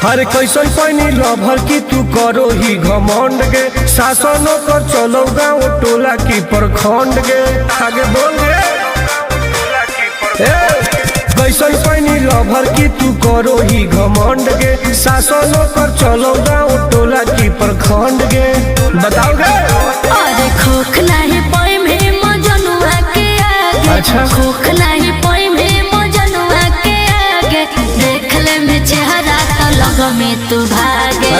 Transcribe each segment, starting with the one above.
अरे कैसन पैनी लभर की तू करो ही घमंड गे, शासनों कर चलो गाँव टोला की प्रखंड गे। आगे बोल गे कैसन पैनी लभर की तू करो ही घमंड गे, शासनों कर चलो गाँव टोला की प्रखंड गे। बताओ गे। अरे खोख नहीं पाई में मजनुआ के आगे, अच्छा खोख नहीं पाई में मजनुआ के आगे, देख ले में चेहरा तो लग में तू भागे।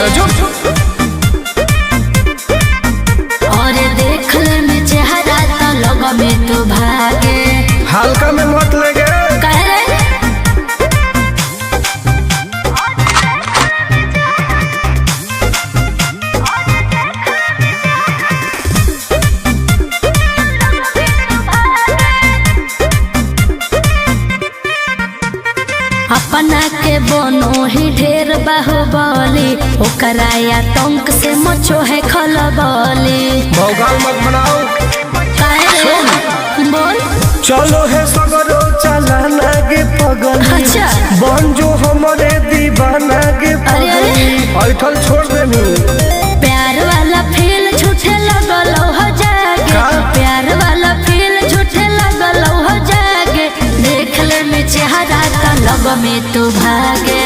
और देख ले में चेहरा तो लग में तू भागे। हल्का में मत लगे कह रे अपना के बनो ही ढेर बाहुबली, ओकरा आतंक से मचो है खलबली। भौकाल मत बनाओ। बोल चलो है सगरो चलाना गे पगल, अच्छा बन जो हमारे दीवाना गे पगल। ऐठल छोड़ देनी प्यार वाला फील झूठे लगल हो जागे, प्यार वाला फील झूठे लगल हो जागे, देख ले में चेहरा तो लग में तू भागे।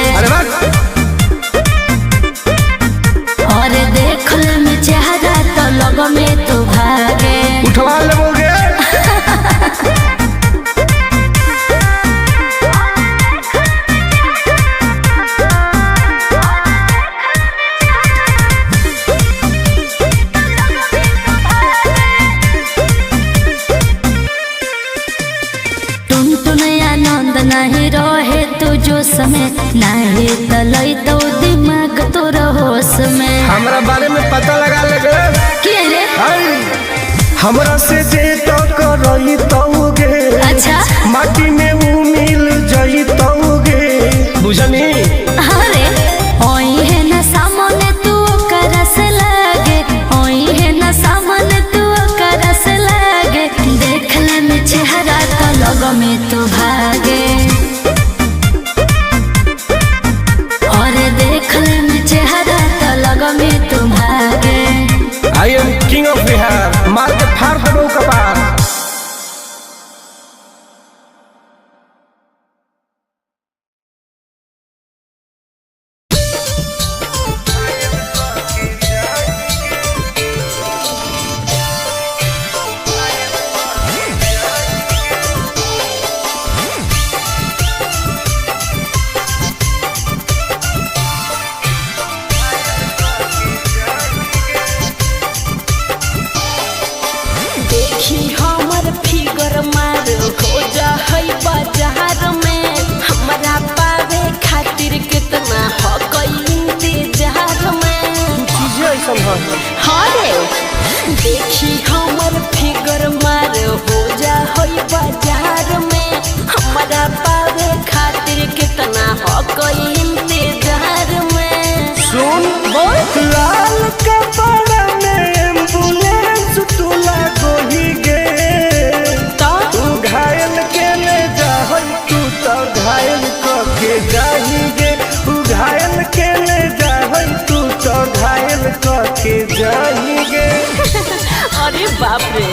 और देख ले में चेहरा तो लग में तू भागे। उठवा लोगे नहीं रहे तू जो समय नहीं तलई तो दिमाग तो होश में। हमरा बारे में पता लगा लगे के रे हमरा से जे तो करई तौगे, अच्छा माटी में वो मिल जाई तौगे बुझनी। अरे ओई है ना सामने तू करस लागे, ओई है ना सामने तू करस लागे, देख ले में चेहरा तो लग में तू भागे। और देख ले में चेहरा तो लग में तू भागे। I am king of Bihar, मार के फाड़ दो कपार। देखी हमर फिगर मार हो जा होई बाजार में, हमारा पावे खातिर कितना हो कोई इंतजार में। सुन बोल लाल कपड़ा में एम्बुलेंस तुला गोही गे, तू घायल के ले जा तू तो घायल के जाही गे, तू घायल के ले जा तू तो घायल के जाही गे। अरे बाप रे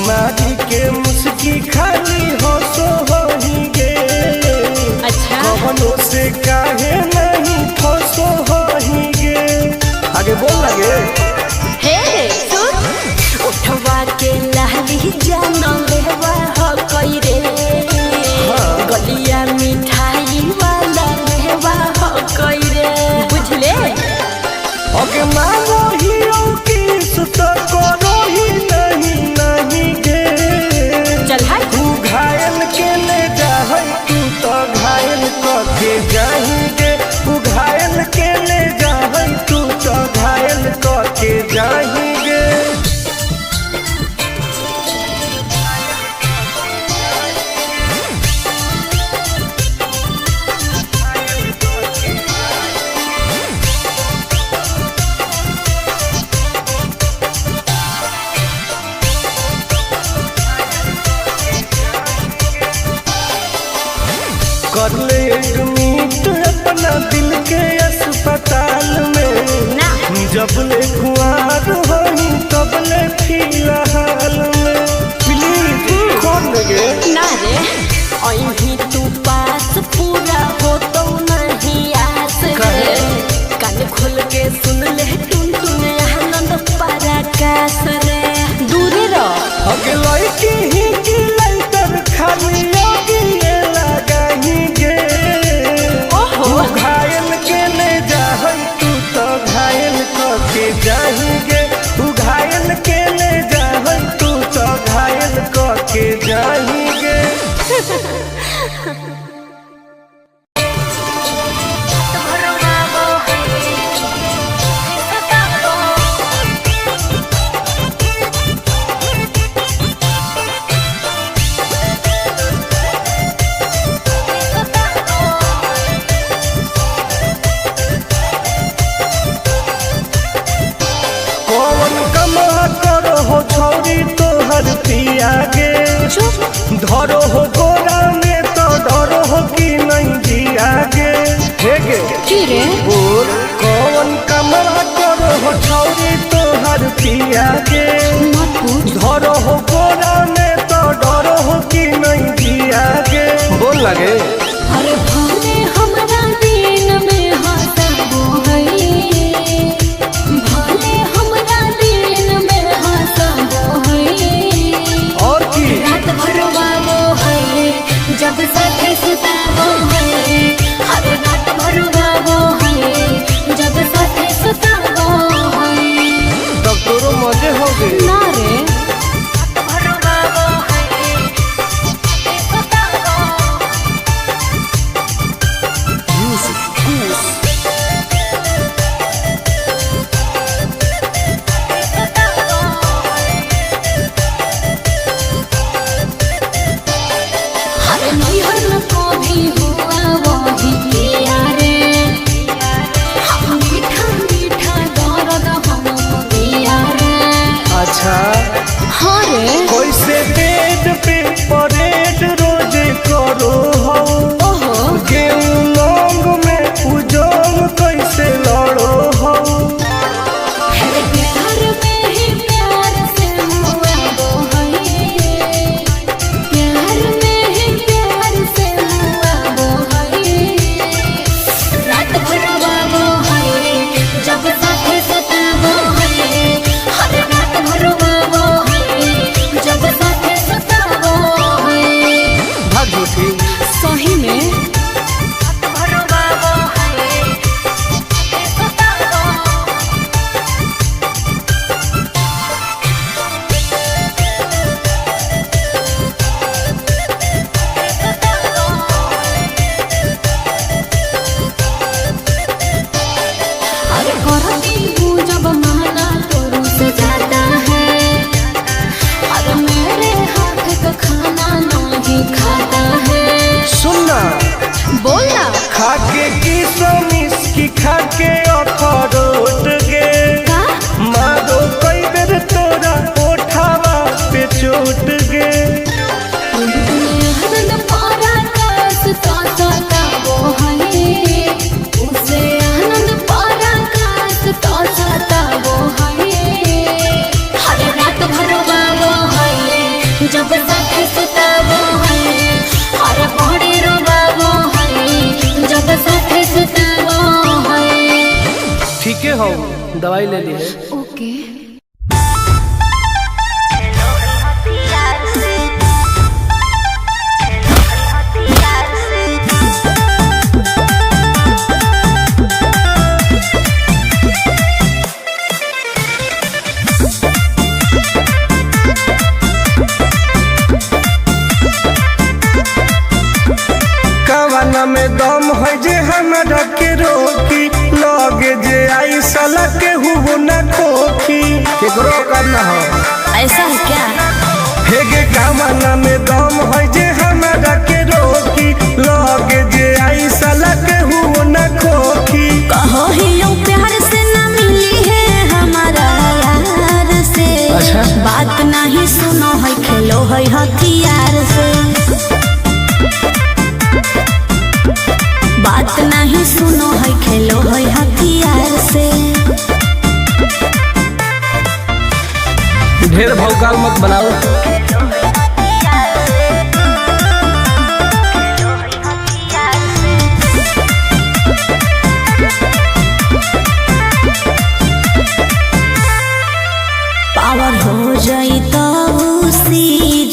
मारी के मुस्की खाली हो सो होही गे, अच्छा कवनो से काहे नहीं फसो होही गे। आगे बोल लगे हे सुन उठवा के लहली जानो लेवा हो कोई रे, गलिया मिठाई वाला लेवा हो कोई रे, बुझले। ओके मांगो ही किस तो करो ही नहीं गे, चल हाय तू घायल के ले जा तू तो घायल के जाही गे, तू घायल के ले जा तू तो घायल के जाही गे। लड़की ही की लाइटर खाली योगिए लगाएंगे। तू घायल के ले जाहई तू तो घायल करके जाएंगे। तू घायल के ले जाहई तू तो घायल करके जाएंगे। पियागे धरो हो गोरा में तो डरो हो कि नहीं जियागे। हेगे बोल कौन कमरा करो हो छौरी तोहर पियागे धरो हो गोरा में तो डरो हो कि नहीं जियागे। बोल लगे अरे भाने हमरा दिन में हंसबो है भाने हमरा दिन में हंसबो है और की रात भर बाबो है जब साथे सुताबो है हर रात भर बाबो है जब साथे सुताबो है। तब तोरो मजे हो गए ना रे रात भर बाबो है सुताबो हर नैहर में कभी हुआ वही किया रे हम मीठा मीठा दर्द हम पिया रे। अच्छा हाँ रे कैसे पेट पे परेड रोज करो हो ओहो गेहूं लौंग में उजोंग कैसे लड़ो हो। है प्यार में ही प्यार से हुआ वो है प्यार में ही प्यार से हुआ वो है रात भर वो है जब साथे सताबो है हर रात भर वो है जब साथे सताबो है। भाग झूठी सही में रात भर वो है सताबो अरे करती हूँ जब माना तो रुस जाता है अरे मेरे हाथ का खाना नहीं खाता है। सुनना बोलना खाके की समिस की खाके अखरोट गे का मारो कई बेर तोरा ओठावा पे चोट गे। आनंद पारा कास तो सताबो है उसे आनंद पारा कास तो सताबो है हर रात भर बाबो है जब साथे सुताबो है हर पौड़ी रो बाबो है जब साथे सुताबो है। ठीक है हो दवाई ले ली है। ओके कवाना में दम है जे हमरा के रोकी लगे जे आई साला के हुबो न खोखी केकरो करना हो। ऐसा है क्या हेगे कवाना में दम है जे हमरा के रोकी लगे जे आई साला के हुबो न खोखी। कहो ही यूं प्यार से ना मिली है हमारा यार से। अच्छा बात नहीं सुनो है खेलो है हथियार से बात नहीं सुनो है खेलो है हथियार से। ढेर भौकाल मत बनाओ। पावर हो जाई तो सीधा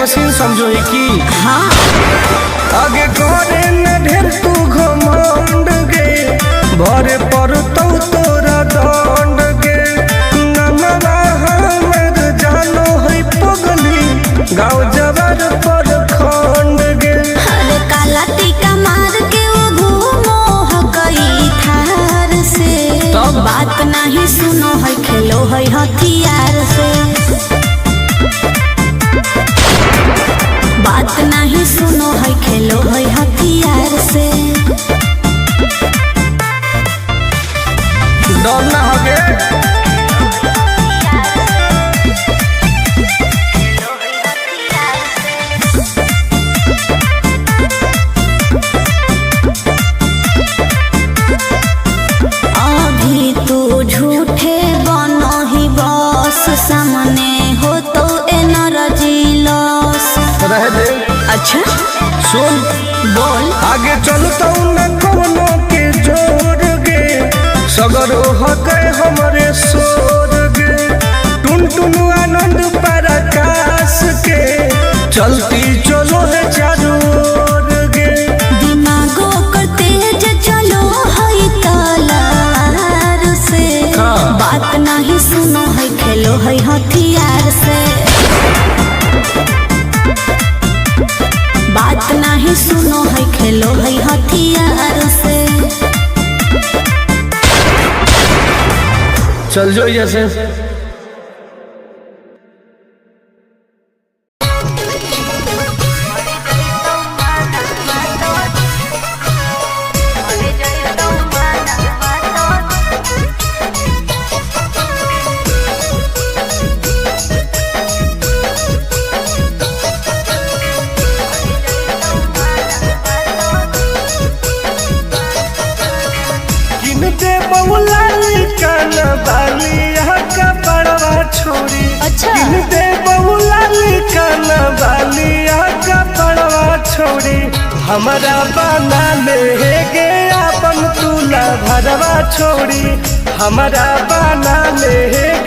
मशीन समझो ही की हाँ आगे करे न ढेर तू घमंड गे भरे पर तोरा दंड गे नमवा हमर जानो है पगली गाँव जबर पर खंड गे अरे काला टीका मार के वो घूमो हकई थार से तब? बात नहीं सुनो है खेलो है हथियार से बात नहीं सुनो है खेलो है हथियार से डर ना होगे अभी तू झूठे बनो ही बस सामने हो तो एनर्जी लॉस रह दे अच्छा सुन बोल आगे चलता न कोनो के जोर गे सगर हो गए हमारे सोर गे टुन टुन आनंद पराकाश के चलती चलो है चारों ओर गे दिमागो कर तेज चलो है तलार से हाँ। बात नहीं सुनो है खेलो है हथियार से बात नहीं सुनो है खेलो है हथियार से चल जो जैसे किनते बहुला कान बाली का बड़वा छोड़ी अच्छा। किनते बहुला कान बाली का बड़वा छोड़ी हमारा बना ले गे अपन तुला भरवा छोड़ी हमारा बना ले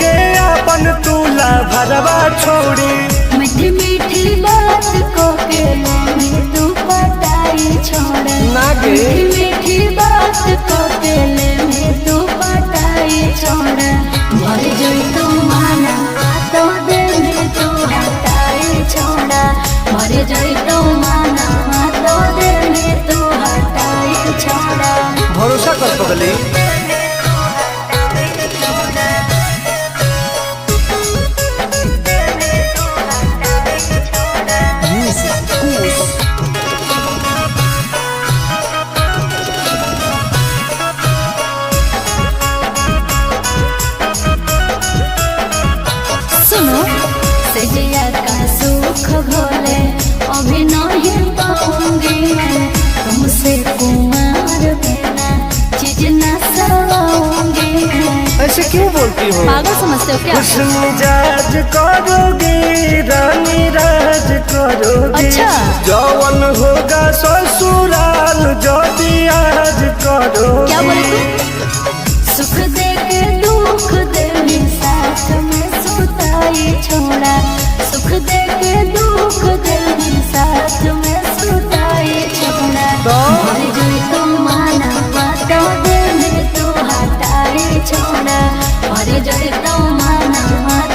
गे अपन तुला भरवा छोड़ी मीठी मीठी बात को के ले तू पटाई छोड़ नागे। मीठी मीठी बात को के ले तू पटाई छोड़ मर जोई तू माना तो दे में तू हटाई छोड़ा मर जोई तू माना तो दे में तू हटाई छोड़ा भरोसा कर पगली सुनो सजिया का सुख घोले अभी नहीं पाऊंगी मैं तुमसे कुमार बिना चीज न सवाऊंगी मैं ऐसे क्यों बोलती हो पागल समझते हो क्या खुश मिजाज करोगी रानी राज करोगी अच्छा। जौवन होगा ससुराल जो आज करोगी क्या बोले तू सुख दे के दुख दे साथ में सुताई छोड़ा सुख दे के दुख दे साथ में सुताई छोड़ा तो? मर जोई तू माना तो दे में तू हटाई छोड़ा मर जोई तू माना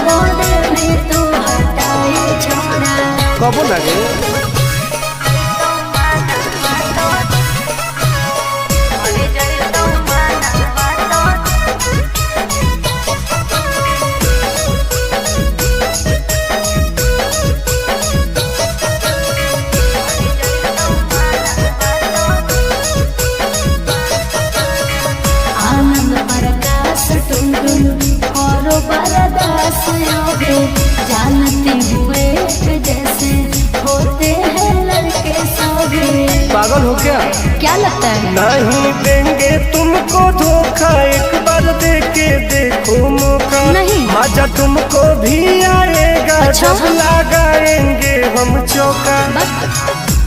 तो दे में तू हटाई छोड़ा कबो लगे आनंद प्रकाश टुन टुन और बरदास योगे जानते हुए जैसे होते हैं लड़के सभी पागल हो क्या क्या लगता है नहीं देंगे तुमको धोखा एक बार दे के देखो मौका नहीं। मजा तुमको भी आएगा अच्छा। जब लगाएंगे हम चौका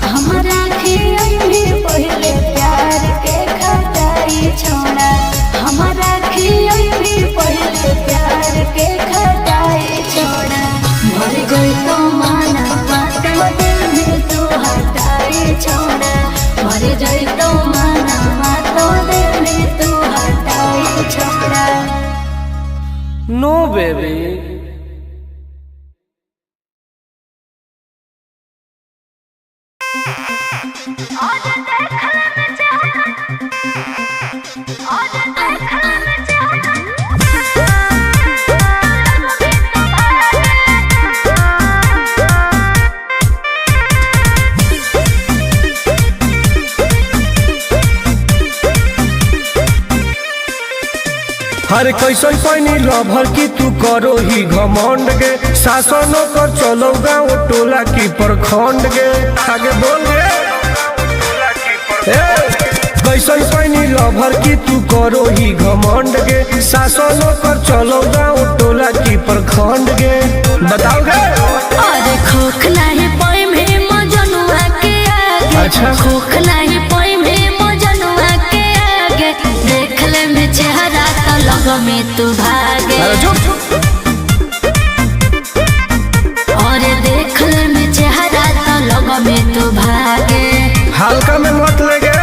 हमारा खियाई भी पहले प्यार के खटाई छोड़ा हमारा खियाई भी पहले प्यार के खटाई छोड़ा मर गई तो माना बेबी। हरे कैसन पैनी लभर की तू करो ही घमंड गे, शासनों कर चलो गाँव टोला की प्रखंड गे। आगे बोल गे। कैसन पैनी लभर की तू करो ही घमंड गे, शासनों कर चलो गाँव टोला की प्रखंड गे। बताओ गे। अरे खोख नहीं पोई में मजनुआ के आगे। अच्छा खोख नहीं पोई में मजनुआ के आगे, देख ले में चेहरा तो लग में तू भागे। और देख ले में चेहरा तो लग में तू भागे। हल्का में मत लगे।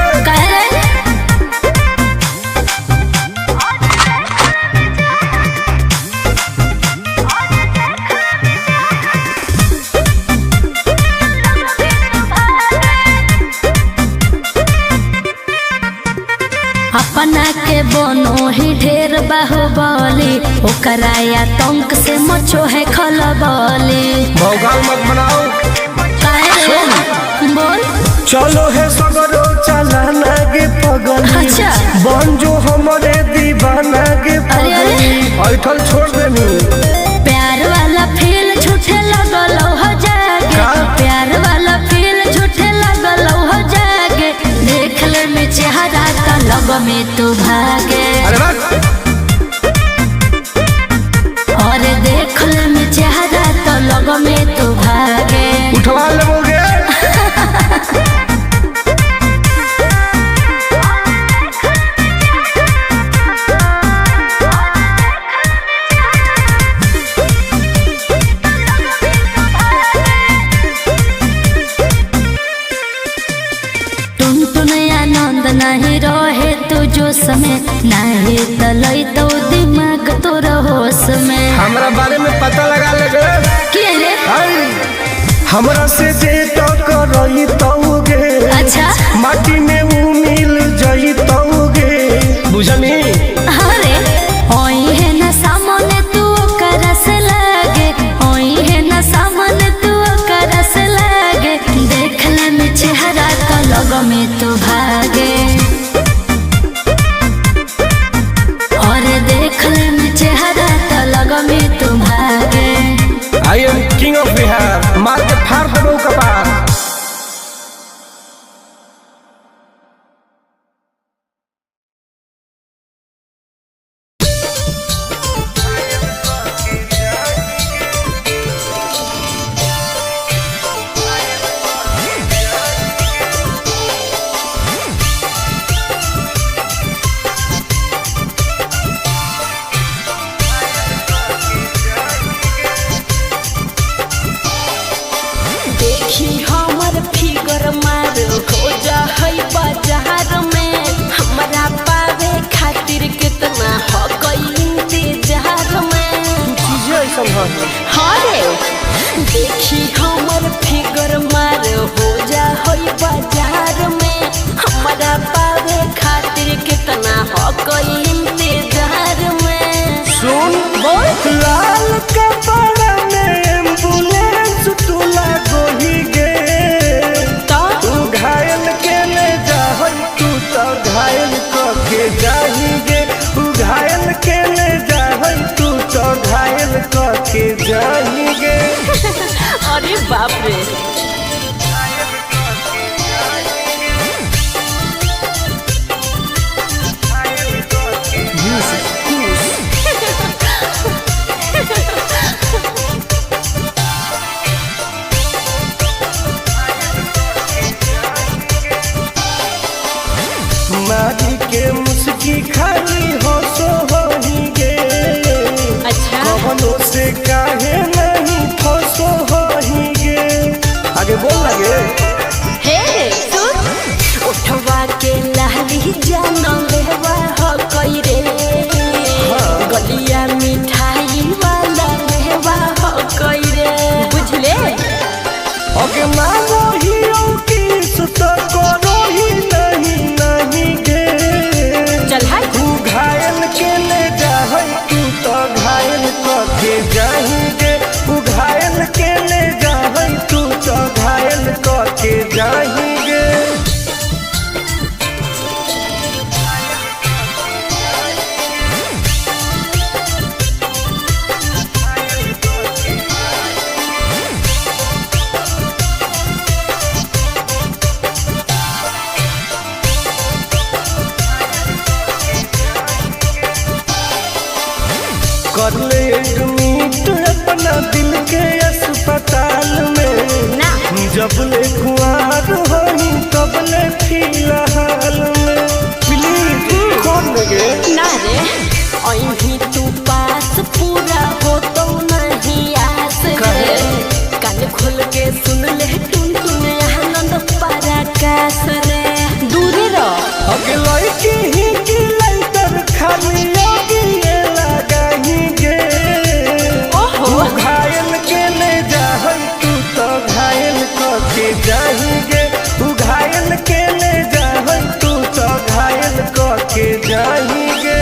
अपना के बनो ही ढेर बाहुबली, ओकरा आतंक से मचो है खलबली। भौकाल मत बनाओ। बोल। चलो है सगरो चलाना गे पगली। अच्छा। बन जो हमारे दीवाना गे पगली। ऐठल छोड़ देनी। प्यार वाला फील झूठे लगल हो जागे। प्यार वाला फील झूठे लगल हो जागे, देख ले में चेहरा तो लग में तू भागे। और देख ले में चेहरा तो लग में तू भागे। उठवा लोगे। आनंद नहीं रहे तू जोश में, नहीं तो लई तो दिमाग तोर होश में। हमरा बारे में पता लगा लगे। क्या रे? हमरा से जे टकराई तौगे। अच्छा। माटी में वो मिल जाई तौगे। बुझनी? अरे ओई है ना सामने तू करस लागे, ओई है ना सामने तू करस लागे, देख ले में चेहरा तो लग में तू भागे। और देख ले में चेहरा तो लग में तू भागे। I am king of Bihar, मार के फाड़ देबो कपार। देखी हमर फिगर मार हो जा है बाजार में, हमरा पावे खातिर कितना हो गई इंतजार में। चीजें ऐसा हरे देखी हमर फिगर मार हो जा है बाजार में, हमरा पावे खातिर कितना हो गई इंतजार में। सुन बहुत लाल कपड़ा में एम्बुलेंस तू लागो ही गे। तू घायल के ले जा, तू तो घायल के जाही गे। तू घायल के ले जा, तू तो घायल के जाही गे। अरे बाप रे। मारी के मुस्की खाली हो सो ही गे। अच्छा। कवनों से काहे नहीं फसो ही गे। आगे बोल लगे। हे सुन उठवा के लहली जान लेवा हो कई रे। गलिया मिठाई एडमिट अपना दिल के अस्पताल में ना जब ले कुआर होई तब ले फिलहाल में प्लीज कौन लगे ना रे अहीं तू पास पूरा हो तो नहीं आस रे कान खोल के सुन ले टुन टुन आनंद पराकाश रे दूर रह अगला की लाइटर खाली योगी लगाएंगे ओहो घायल के ले जाहई तू तो घायल करके जाएंगे तू घायल के ले जाहई तू तो घायल करके जाएंगे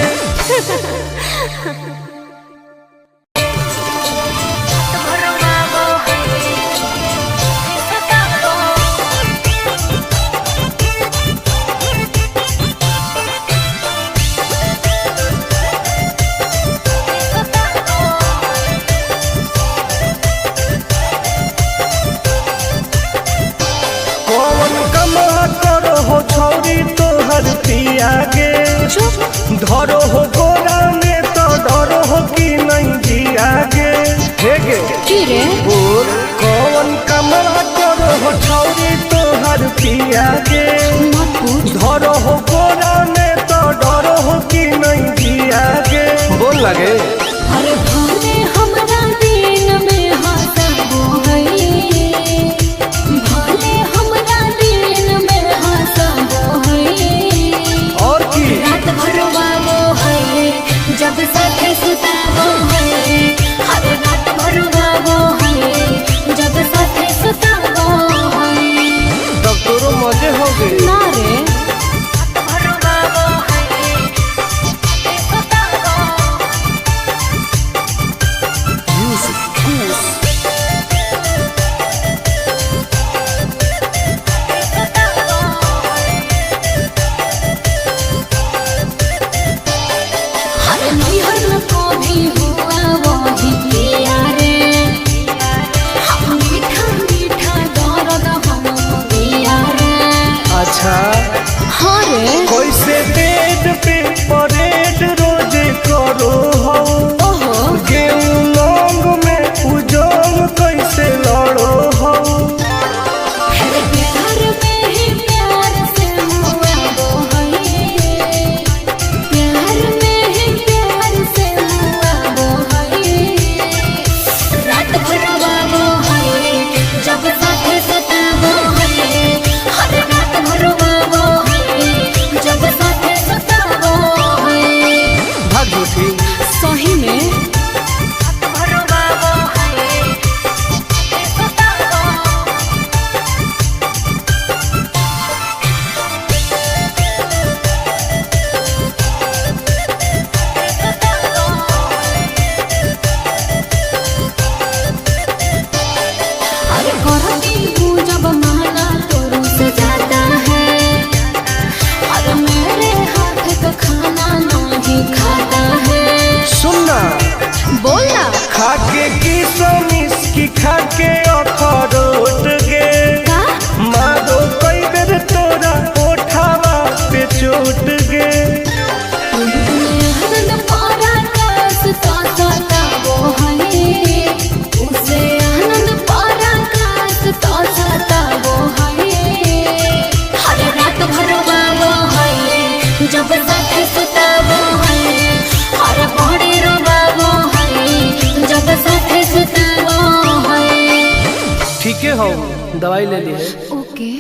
कौन कमा करो हो छौरी तोहर पिया गे धरो हो गोरा में तो डरो हो कि नहीं जिया गे हे गे की रे बोल कौन कमा करो हो छौरी तोहर पिया गे मत पूछ धरो हो गोरा में तो डरो हो कि नहीं जिया गे बोल लगे अरे भले हमरा दिन में हंसबो हई भले हमरा दिन में हंसबो हई और की रात भर वाबो हई जब साथे सुताबो हई हर रात भर वाबो हई जब साथे सुताबो हई तब तोरो मजे हो गए ना रे रात भर वाबो हई सुताबो हर नैहर में कभी हुआ वही पिया रे हम मीठा मीठा दर्द हम पिया रे अच्छा हाँ रे कैसे बेड पे परेड रोज करो हो ओहो गेहूं लौंग में उजोंग कैसे लड़ो हो हर प्यार में ही प्यार से हुआ वो है प्यार में ही प्यार से हुआ वो है रात भर वो है जब साथे सताबो है हर रात भर वो है जब साथे सताबो है भाग झूठी सही में रात भर वो है सताबो अरे करती हूँ जब माना तो रुस जाता है अरे मेरे हाथ का खाना नहीं खाता है सुनना बोलना खाके की सोमिस की खाके अखरोट गे का मारो कई बेर तोरा ओठावा पे चोट गे आनंद पराकाश का सताबो है उसे आनंद पराकाश का सताबो है हर रात भर वाबो है जब साथे सुताबो है हर बड़े रोबाबो है जब साथे सुताबो है ठीक है हो दवाई ले ली ओके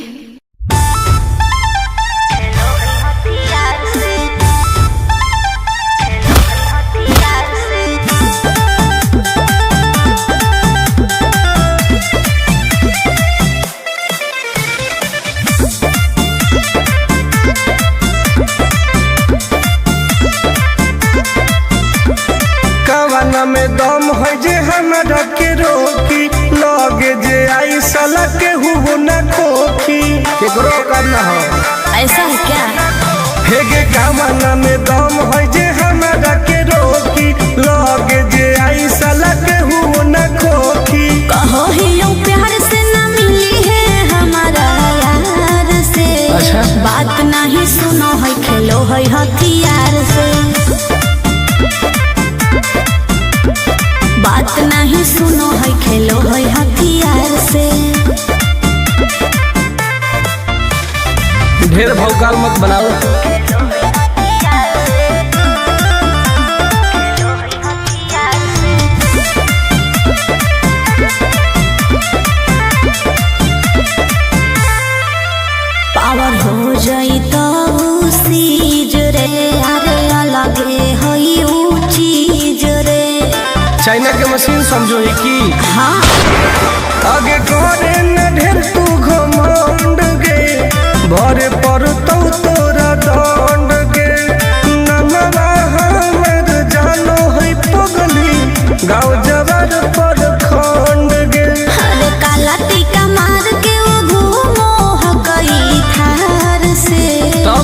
कवाना में दम है जे हमरा के रोकी लगे जे आई साला के हुओ न खोखी केकरो करना हो ऐसा है क्या हेगे कवाना में दम है जे हमरा के रोकी लगे जे आई साला के हुओ न खोखी कहो ही यूं प्यार से न मिली है हमारा यार से अच्छा बात नहीं सुनो है खेलो है हथियार से बात नहीं सुनो है खेलो है हथियार से। ढेर भौकाल मत बनाओ। पावर हो जाई तो सीज रे, अरे अलगे होई ऊ चीज रे। चाइना के मशीन समझो ही की हाँ आगे करे न ढेर तू घमंड गे, भरे पर तो तोरा दंड गे। नमवा हमर जानो है पगली, गाँव जवार पर खंड गे। अरे काला टीका मार के वो घूमो हकई थार से।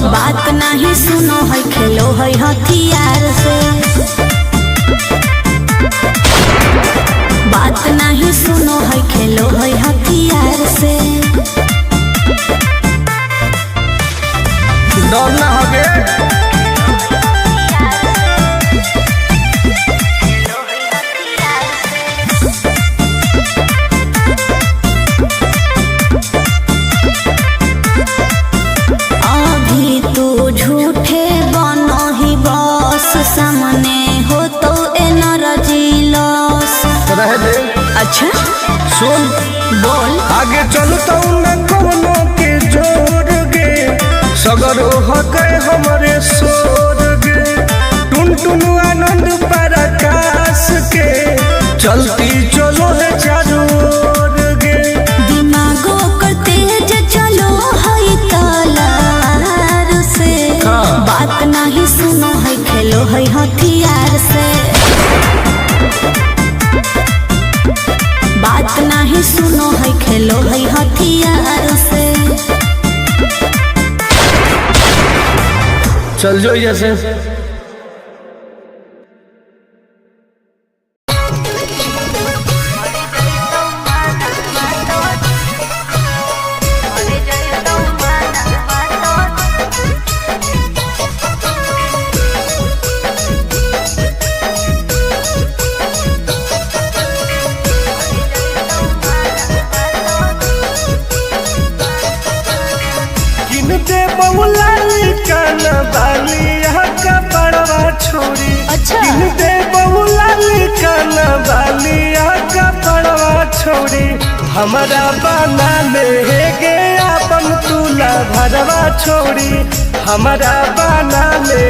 बात नहीं सुनो है खेलो है हथियार से। बात नहीं सुनो है खेलो है हथियार से। डर ना हगे अभी तू झूठे बनो ही बस, सामने हो तो एनर्जी लॉस। रह दे। अच्छा सुन बोल। आगे चलता न कोनो के जोर गे, सगर हके हमरे सोर गे। टुन टुन आनंद पराकाश के, चलती चलो है चारों ओर गे। दिमागो कर तेज चलो है तलवार से। हाँ। बात नहीं सुनो है खेलो है हथियार से। बात नहीं सुनो है खेलो है हथियार से। चल जो जैसे छोड़ी। अच्छा दे बहुला काना बालिया का पड़वा छोड़ी, हमारा बना ले गे अपन तुला भरवा छोड़ी। हमारा बना ले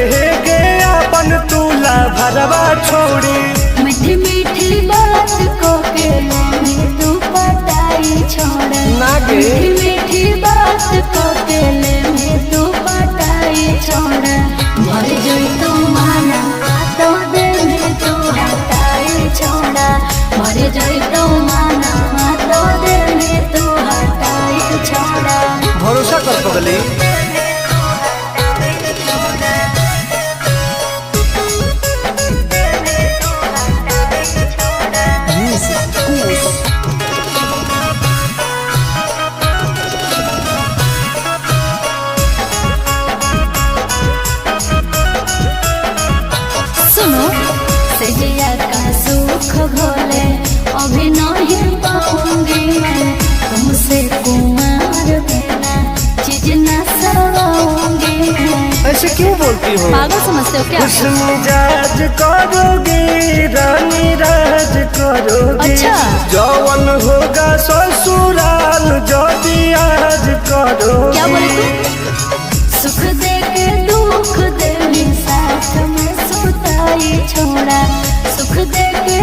गे अपन तुला भरवा छोड़ी। मीठी मीठी बात को के में तू पटाई छोड़ ना गे। मीठी मीठी बात को के में तू पटाई छोड़। मर जोई तू माना तो दे में तू हटाई छोड़ा। मर जोई तू माना तो दे में तू हटाई छोड़ा। भरोसा कर पगली। सुनो सजिया का सुख भोले अभी नहीं पाऊंगी मैं, तुमसे कुमार बिना चीज न सवाऊंगी मैं। ऐसे क्यों बोलती हो? पागल समझते हो क्या? खुश मिजाज करोगी, रानी राज करोगी। अच्छा। जौवन होगा ससुराल जो आज करोगी। क्या बोले तू? सुख दे के दुख दे साथ में सुताई छोड़ा। सुख दे के